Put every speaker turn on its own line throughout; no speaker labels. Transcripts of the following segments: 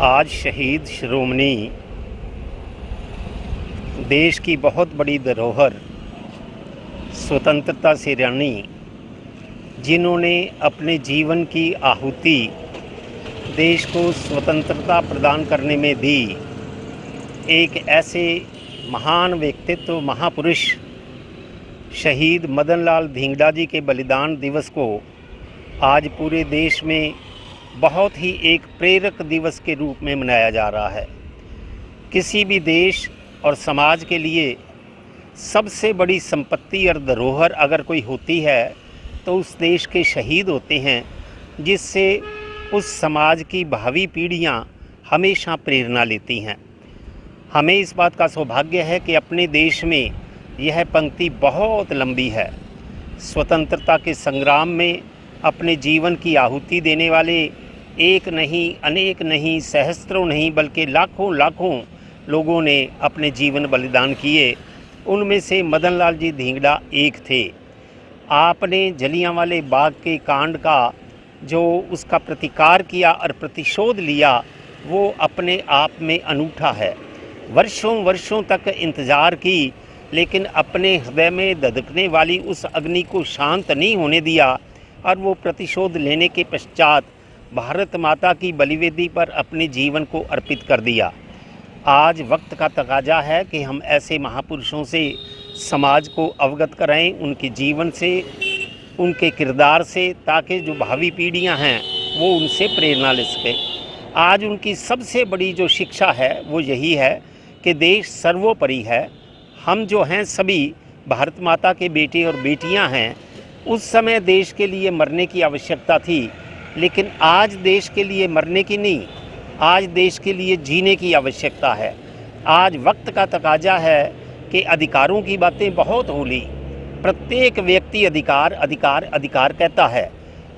आज शहीद शिरोमणि देश की बहुत बड़ी धरोहर स्वतंत्रता सेनानी जिन्होंने अपने जीवन की आहुति देश को स्वतंत्रता प्रदान करने में दी, एक ऐसे महान व्यक्तित्व महापुरुष शहीद मदन लाल धिंगड़ा जी के बलिदान दिवस को आज पूरे देश में बहुत ही एक प्रेरक दिवस के रूप में मनाया जा रहा है। किसी भी देश और समाज के लिए सबसे बड़ी संपत्ति और धरोहर अगर कोई होती है तो उस देश के शहीद होते हैं, जिससे उस समाज की भावी पीढ़ियां हमेशा प्रेरणा लेती हैं। हमें इस बात का सौभाग्य है कि अपने देश में यह पंक्ति बहुत लंबी है। स्वतंत्रता के संग्राम में अपने जीवन की आहुति देने वाले एक नहीं, अनेक नहीं, सहस्त्रों नहीं, बल्कि लाखों लाखों लोगों ने अपने जीवन बलिदान किए। उनमें से मदन लाल जी धिंगड़ा एक थे। आपने जलियांवाले बाग के कांड का जो उसका प्रतिकार किया और प्रतिशोध लिया, वो अपने आप में अनूठा है। वर्षों वर्षों तक इंतज़ार की, लेकिन अपने हृदय में धधकने वाली उस अग्नि को शांत नहीं होने दिया और वो प्रतिशोध लेने के पश्चात भारत माता की बलिवेदी पर अपने जीवन को अर्पित कर दिया। आज वक्त का तकाजा है कि हम ऐसे महापुरुषों से समाज को अवगत कराएं, उनके जीवन से, उनके किरदार से, ताकि जो भावी पीढ़ियां हैं वो उनसे प्रेरणा ले सकें। आज उनकी सबसे बड़ी जो शिक्षा है वो यही है कि देश सर्वोपरि है। हम जो हैं सभी भारत माता के बेटे और बेटियां हैं। उस समय देश के लिए मरने की आवश्यकता थी, लेकिन आज देश के लिए मरने की नहीं, आज देश के लिए जीने की आवश्यकता है। आज वक्त का तकाजा है कि अधिकारों की बातें बहुत हो ली। प्रत्येक व्यक्ति अधिकार अधिकार अधिकार कहता है,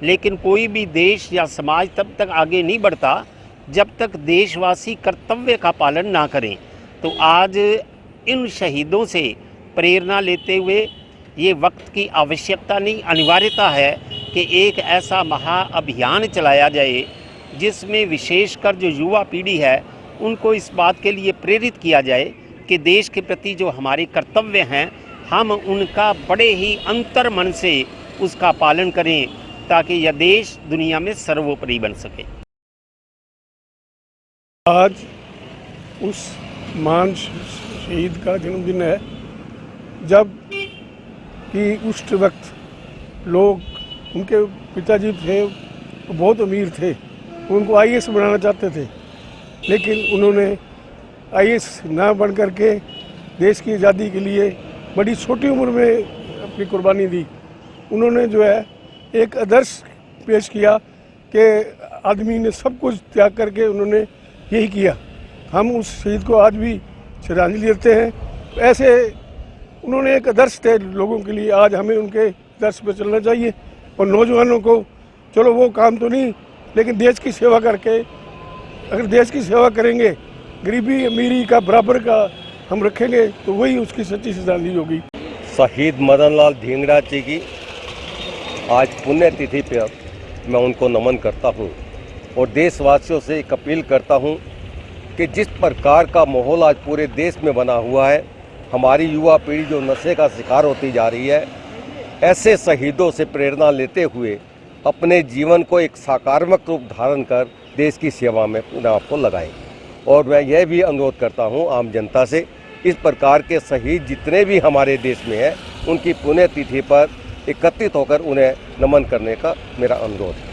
लेकिन कोई भी देश या समाज तब तक आगे नहीं बढ़ता जब तक देशवासी कर्तव्य का पालन ना करें। तो आज इन शहीदों से प्रेरणा लेते हुए ये वक्त की आवश्यकता नहीं, अनिवार्यता है कि एक ऐसा महाअभियान चलाया जाए जिसमें विशेषकर जो युवा पीढ़ी है उनको इस बात के लिए प्रेरित किया जाए कि देश के प्रति जो हमारे कर्तव्य हैं हम उनका बड़े ही अंतर्मन से उसका पालन करें, ताकि यह देश दुनिया में सर्वोपरि बन सके।
आज उस महान शहीद का जन्मदिन है, जब कि उस वक्त लोग, उनके पिताजी थे वो बहुत अमीर थे, उनको आईएएस बनाना चाहते थे, लेकिन उन्होंने आईएएस ना बन करके देश की आज़ादी के लिए बड़ी छोटी उम्र में अपनी कुर्बानी दी। उन्होंने जो है एक आदर्श पेश किया कि आदमी ने सब कुछ त्याग करके उन्होंने यही किया। हम उस शहीद को आज भी श्रद्धांजलि देते हैं। ऐसे उन्होंने एक आदर्श थे लोगों के लिए। आज हमें उनके आदर्श पर चलना चाहिए और नौजवानों को, चलो वो काम तो नहीं, लेकिन देश की सेवा करके, अगर देश की सेवा करेंगे, गरीबी अमीरी का बराबर का हम रखेंगे, तो वही उसकी सच्ची श्रद्धांजलि होगी।
शहीद मदन लाल धिंगड़ा जी की आज पुण्यतिथि पर मैं उनको नमन करता हूं और देशवासियों से एक अपील करता हूं कि जिस प्रकार का माहौल आज पूरे देश में बना हुआ है, हमारी युवा पीढ़ी जो नशे का शिकार होती जा रही है, ऐसे शहीदों से प्रेरणा लेते हुए अपने जीवन को एक सकारात्मक रूप धारण कर देश की सेवा में अपने आप को लगाएं। और मैं यह भी अनुरोध करता हूं आम जनता से, इस प्रकार के शहीद जितने भी हमारे देश में हैं, उनकी पुण्यतिथि पर एकत्रित होकर उन्हें नमन करने का मेरा अनुरोध है।